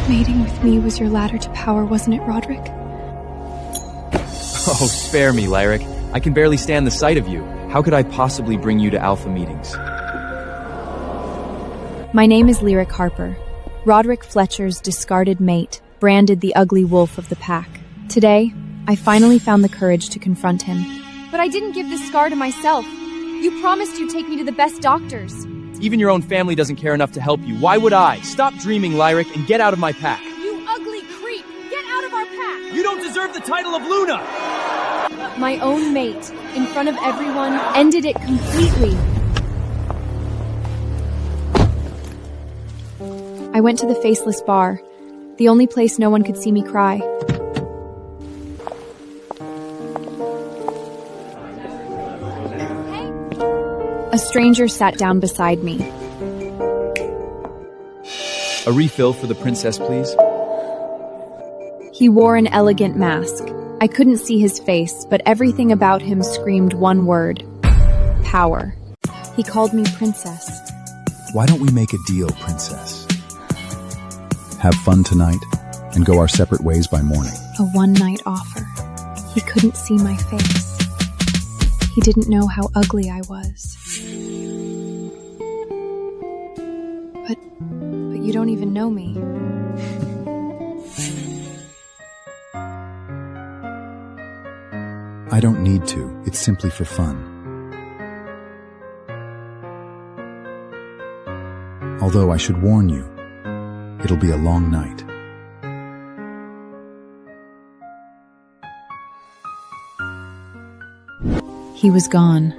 Mating with me was your ladder to power, wasn't it, Roderick? Oh, spare me, Lyric. I can barely stand the sight of you. How could I possibly bring you to alpha meetings? My name is Lyric Harper, Roderick Fletcher's discarded mate, branded the ugly wolf of the pack. Today, I finally found the courage to confront him. But I didn't give this scar to myself. You promised you'd take me to the best doctors. Even your own family doesn't care enough to help you. Why would I? Stop dreaming, Lyric, and get out of my pack. You ugly creep! Get out of our pack! You don't deserve the title of Luna! My own mate, in front of everyone, ended it completely. I went to the faceless bar, the only place no one could see me cry. A stranger sat down beside me. A refill for the princess, please? He wore an elegant mask. I couldn't see his face, but everything about him screamed one word: power. He called me princess. Why don't we make a deal, princess? Have fun tonight and go our separate ways by morning. A one-night offer. He couldn't see my face. He didn't know how ugly I was. But you don't even know me. I don't need to. It's simply for fun. Although I should warn you, it'll be a long night. He was gone.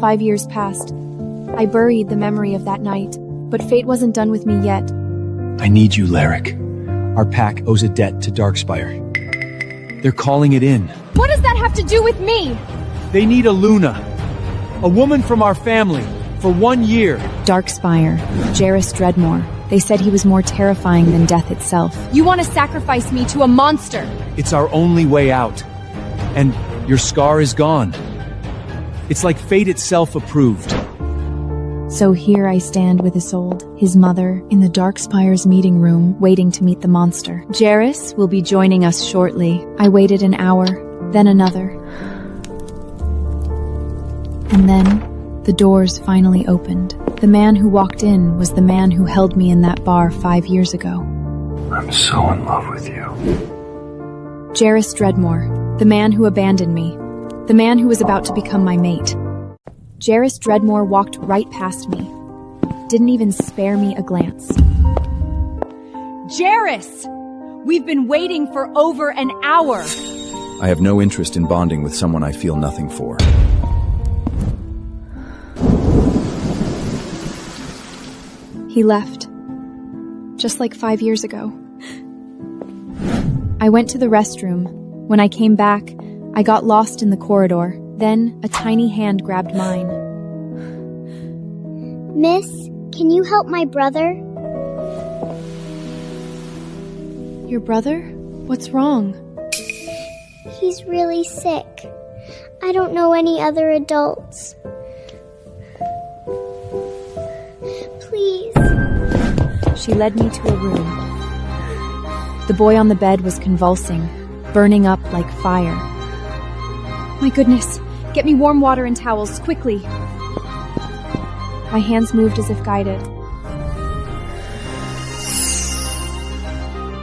Five years passed. I buried the memory of that night, but fate wasn't done with me yet. I need you, Lyric. Our pack owes a debt to Darkspire. They're calling it in. What does that have to do with me? They need a Luna. A woman from our family. For 1 year. Darkspire. Jairus Dreadmore. They said he was more terrifying than death itself. You want to sacrifice me to a monster? It's our only way out. And your scar is gone. It's like fate itself approved. So here I stand with Isolde, his mother, in the Darkspire's meeting room, waiting to meet the monster. Jairus will be joining us shortly. I waited an hour, then another. And then, the doors finally opened. The man who walked in was the man who held me in that bar 5 years ago. I'm so in love with you. Jairus Dreadmore, the man who abandoned me. The man who was about to become my mate. Jairus Dreadmore walked right past me. Didn't even spare me a glance. Jairus! We've been waiting for over an hour! I have no interest in bonding with someone I feel nothing for. He left. Just like 5 years ago. I went to the restroom. When I came back, I got lost in the corridor. Then, a tiny hand grabbed mine. Miss, can you help my brother? Your brother? What's wrong? He's really sick. I don't know any other adults. Please. She led me to a room. The boy on the bed was convulsing, burning up like fire. My goodness, get me warm water and towels, quickly. My hands moved as if guided.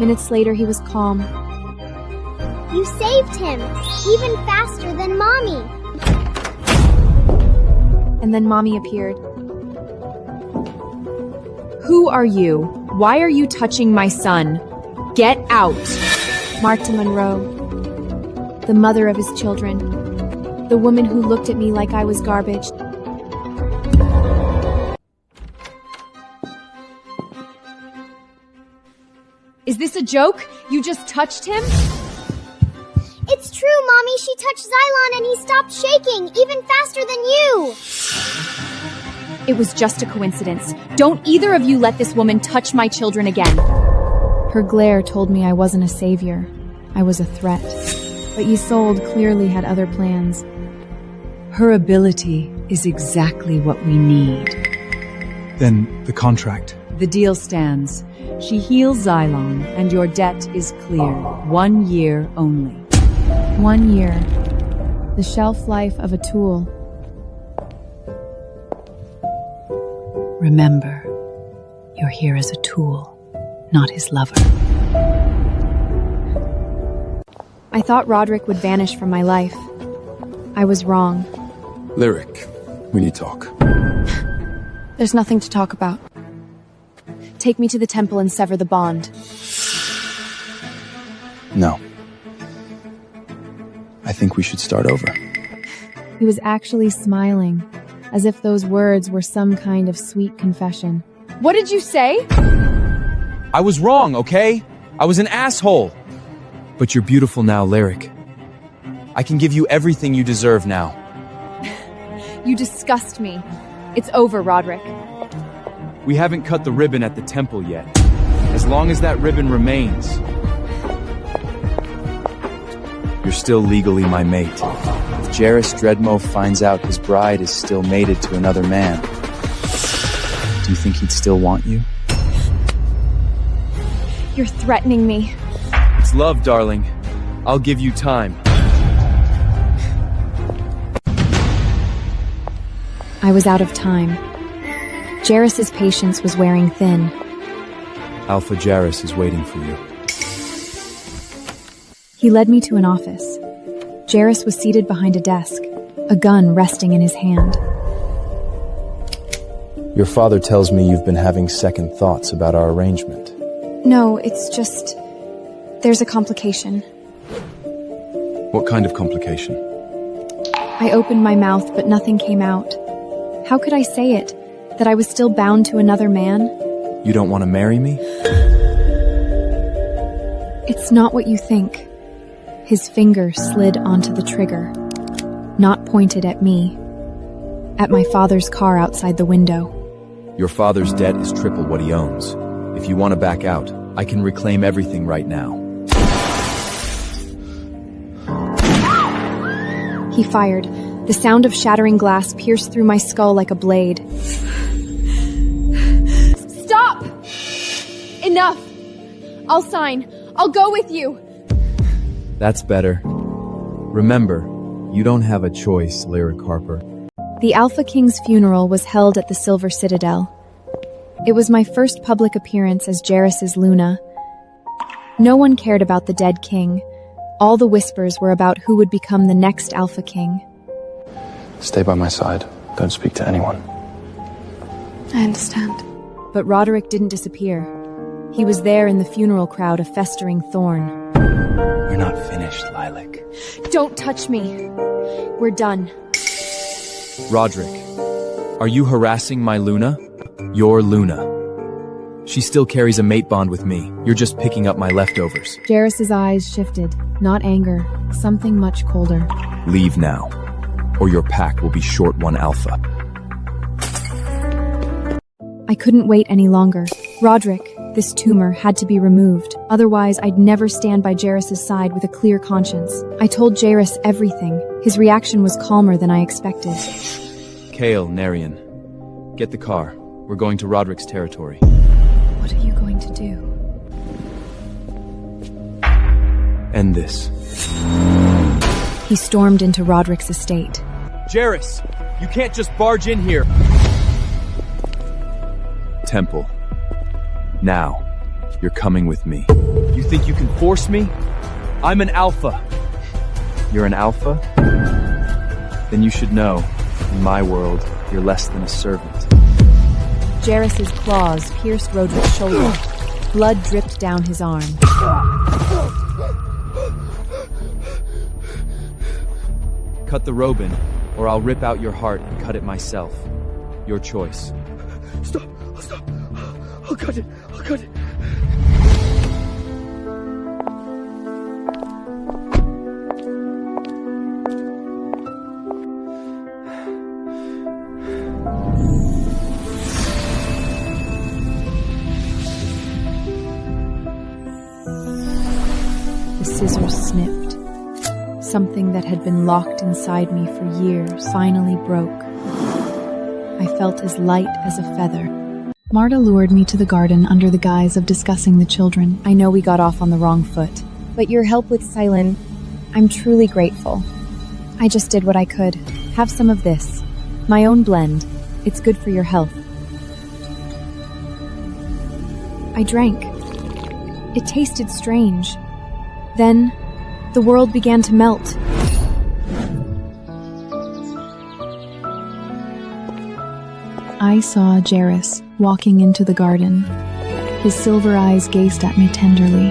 Minutes later, he was calm. You saved him, even faster than Mommy. And then Mommy appeared. Who are you? Why are you touching my son? Get out! Martha Monroe, the mother of his children, the woman who looked at me like I was garbage. Is this a joke? You just touched him? It's true, Mommy. She touched Xylon and he stopped shaking, even faster than you. It was just a coincidence. Don't either of you let this woman touch my children again. Her glare told me I wasn't a savior. I was a threat. But Isolde clearly had other plans. Her ability is exactly what we need. Then the contract. The deal stands. She heals Xylon, and your debt is clear. 1 year only. 1 year. The shelf life of a tool. Remember, you're here as a tool, not his lover. I thought Roderick would vanish from my life. I was wrong. Lyric, we need talk. There's nothing to talk about. Take me to the temple and sever the bond. No. I think we should start over. He was actually smiling, as if those words were some kind of sweet confession. What did you say? I was wrong, okay? I was an asshole. But you're beautiful now, Lyric. I can give you everything you deserve now. You disgust me. It's over, Roderick. We haven't cut the ribbon at the temple yet. As long as that ribbon remains, you're still legally my mate. If Jairus Dreadmo finds out his bride is still mated to another man, do you think he'd still want you? You're threatening me. It's love, darling. I'll give you time. I was out of time. Jairus' patience was wearing thin. Alpha Jairus is waiting for you. He led me to an office. Jairus was seated behind a desk, a gun resting in his hand. Your father tells me you've been having second thoughts about our arrangement. No, it's just... there's a complication. What kind of complication? I opened my mouth, but nothing came out. How could I say it? That I was still bound to another man? You don't want to marry me? It's not what you think. His finger slid onto the trigger, not pointed at me, at my father's car outside the window. Your father's debt is triple what he owns. If you want to back out, I can reclaim everything right now. He fired. The sound of shattering glass pierced through my skull like a blade. Stop! Enough! I'll sign. I'll go with you. That's better. Remember, you don't have a choice, Lyric Harper. The Alpha King's funeral was held at the Silver Citadel. It was my first public appearance as Jairus' Luna. No one cared about the dead king. All the whispers were about who would become the next Alpha King. Stay by my side. Don't speak to anyone. I understand. But Roderick didn't disappear. He was there in the funeral crowd, a festering thorn. We're not finished, Lilac. Don't touch me. We're done. Roderick, are you harassing my Luna? Your Luna. She still carries a mate bond with me. You're just picking up my leftovers. Jairus' eyes shifted. Not anger. Something much colder. Leave now, or your pack will be short one alpha. I couldn't wait any longer. Roderick, this tumor had to be removed. Otherwise, I'd never stand by Jairus' side with a clear conscience. I told Jairus everything. His reaction was calmer than I expected. Kale, Narian, get the car. We're going to Roderick's territory. What are you going to do? End this. He stormed into Roderick's estate. Jairus, you can't just barge in here. Temple. Now, you're coming with me. You think you can force me? I'm an alpha. You're an alpha? Then you should know, in my world, you're less than a servant. Jairus' claws pierced Roderick's shoulder. Blood dripped down his arm. Cut the Robin, or I'll rip out your heart and cut it myself. Your choice. Stop! Stop! I'll cut it! I'll cut it! The scissors snipped. Something that had been locked inside me for years finally broke. I felt as light as a feather. Marta lured me to the garden under the guise of discussing the children. I know we got off on the wrong foot, but your help with Silent, I'm truly grateful. I just did what I could. Have some of this. My own blend. It's good for your health. I drank. It tasted strange. Then, the world began to melt. I saw Jairus walking into the garden. His silver eyes gazed at me tenderly.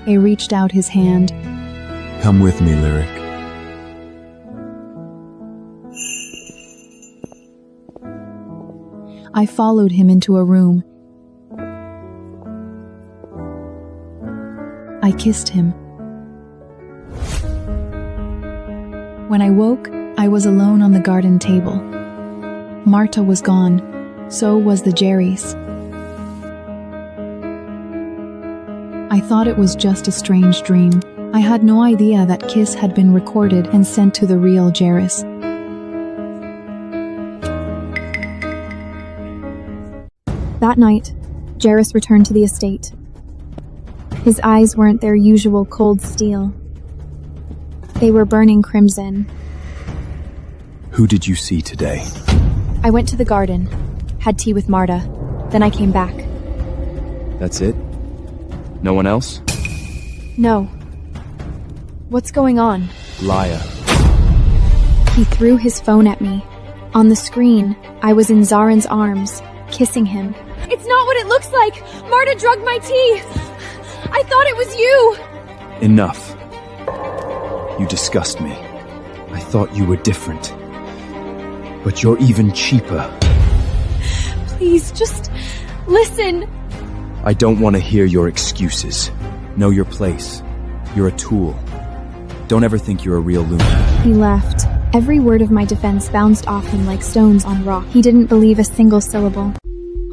He reached out his hand. Come with me, Lyric. I followed him into a room. I kissed him. When I woke, I was alone on the garden table. Marta was gone. So was the Jerry's. I thought it was just a strange dream. I had no idea that kiss had been recorded and sent to the real Jairus. That night, Jairus returned to the estate. His eyes weren't their usual cold steel. They were burning crimson. Who did you see today? I went to the garden, had tea with Marta, then I came back. That's it? No one else? No. What's going on? Liar. He threw his phone at me. On the screen, I was in Zaren's arms, kissing him. It's not what it looks like! Marta drugged my tea! I thought it was you! Enough. You disgust me. I thought you were different. But you're even cheaper. Please, just listen. I don't want to hear your excuses. Know your place. You're a tool. Don't ever think you're a real Luna. He laughed. Every word of my defense bounced off him like stones on rock. He didn't believe a single syllable.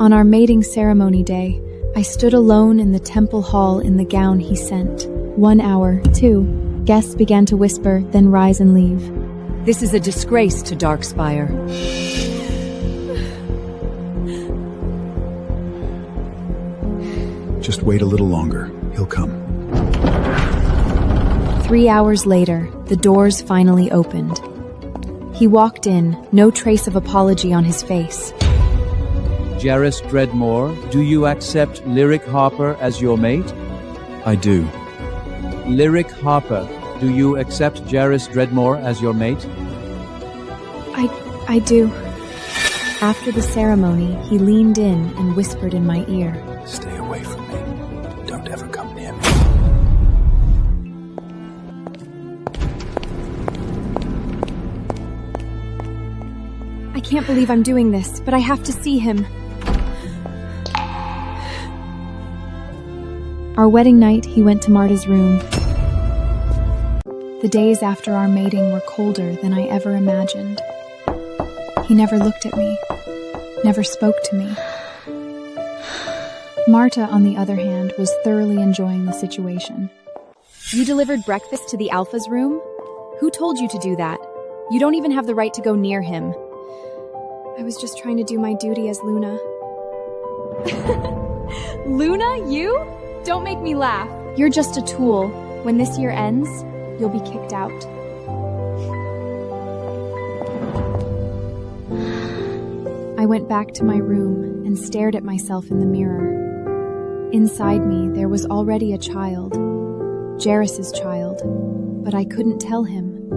On our mating ceremony day, I stood alone in the temple hall in the gown he sent. 1 hour, 2. Guests began to whisper, then rise and leave. This is a disgrace to Darkspire. Just wait a little longer. He'll come. 3 hours later, the doors finally opened. He walked in, no trace of apology on his face. Jairus Dreadmore, do you accept Lyric Harper as your mate? I do. Lyric Harper, do you accept Jairus Dreadmore as your mate? I do. After the ceremony, he leaned in and whispered in my ear. Stay away from me. Don't ever come near me. I can't believe I'm doing this, but I have to see him. Our wedding night, he went to Marta's room. The days after our mating were colder than I ever imagined. He never looked at me, never spoke to me. Marta, on the other hand, was thoroughly enjoying the situation. You delivered breakfast to the Alpha's room? Who told you to do that? You don't even have the right to go near him. I was just trying to do my duty as Luna. Luna, you? Don't make me laugh. You're just a tool. When this year ends, you'll be kicked out. I went back to my room and stared at myself in the mirror. Inside me, there was already a child, Jairus' child, but I couldn't tell him.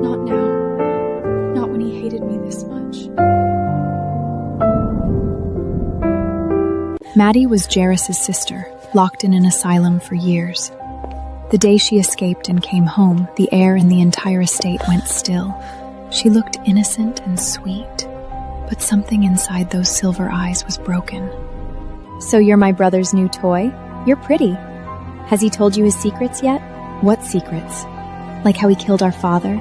Not now. Not when he hated me this much. Maddie was Jairus' sister, locked in an asylum for years. The day she escaped and came home, the air in the entire estate went still. She looked innocent and sweet, but something inside those silver eyes was broken. So you're my brother's new toy? You're pretty. Has he told you his secrets yet? What secrets? Like how he killed our father?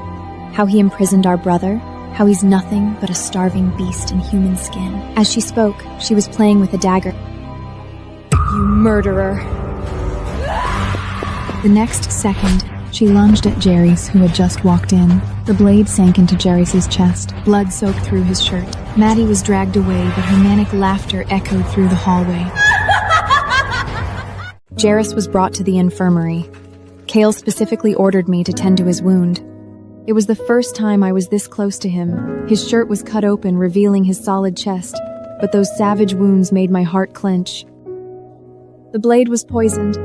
How he imprisoned our brother? How he's nothing but a starving beast in human skin? As she spoke, she was playing with a dagger. You murderer. The next second, She lunged at Jerry's, who had just walked in. The blade sank into Jerry's chest. Blood soaked through his shirt. Maddie was dragged away, but her manic laughter echoed through the hallway. Jairus was brought to the infirmary. Kale specifically ordered me to tend to his wound. It was the first time I was this close to him. His shirt was cut open, revealing his solid chest, but those savage wounds made my heart clench. The blade was poisoned.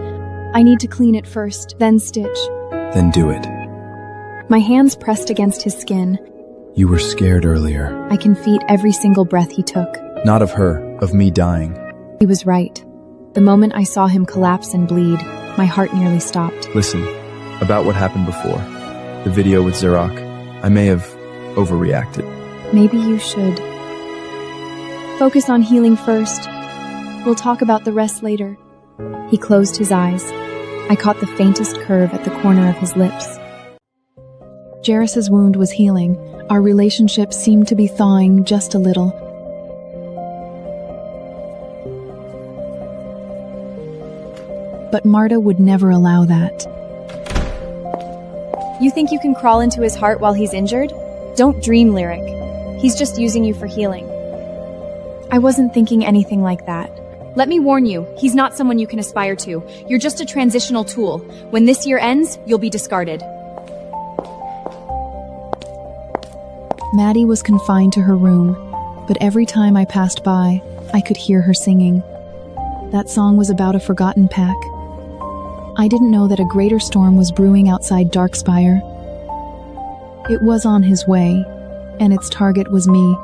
I need to clean it first, then stitch. Then do it. My hands pressed against his skin. You were scared earlier. I can feel every single breath he took. Not of her, of me dying. He was right. The moment I saw him collapse and bleed, my heart nearly stopped. Listen, about what happened before. The video with Zerak. I may have overreacted. Maybe you should. Focus on healing first. We'll talk about the rest later. He closed his eyes. I caught the faintest curve at the corner of his lips. Jairus' wound was healing. Our relationship seemed to be thawing just a little. But Marta would never allow that. You think you can crawl into his heart while he's injured? Don't dream, Lyric. He's just using you for healing. I wasn't thinking anything like that. Let me warn you, he's not someone you can aspire to. You're just a transitional tool. When this year ends, you'll be discarded. Maddie was confined to her room, but every time I passed by, I could hear her singing. That song was about a forgotten pack. I didn't know that a greater storm was brewing outside Darkspire. It was on his way, and its target was me.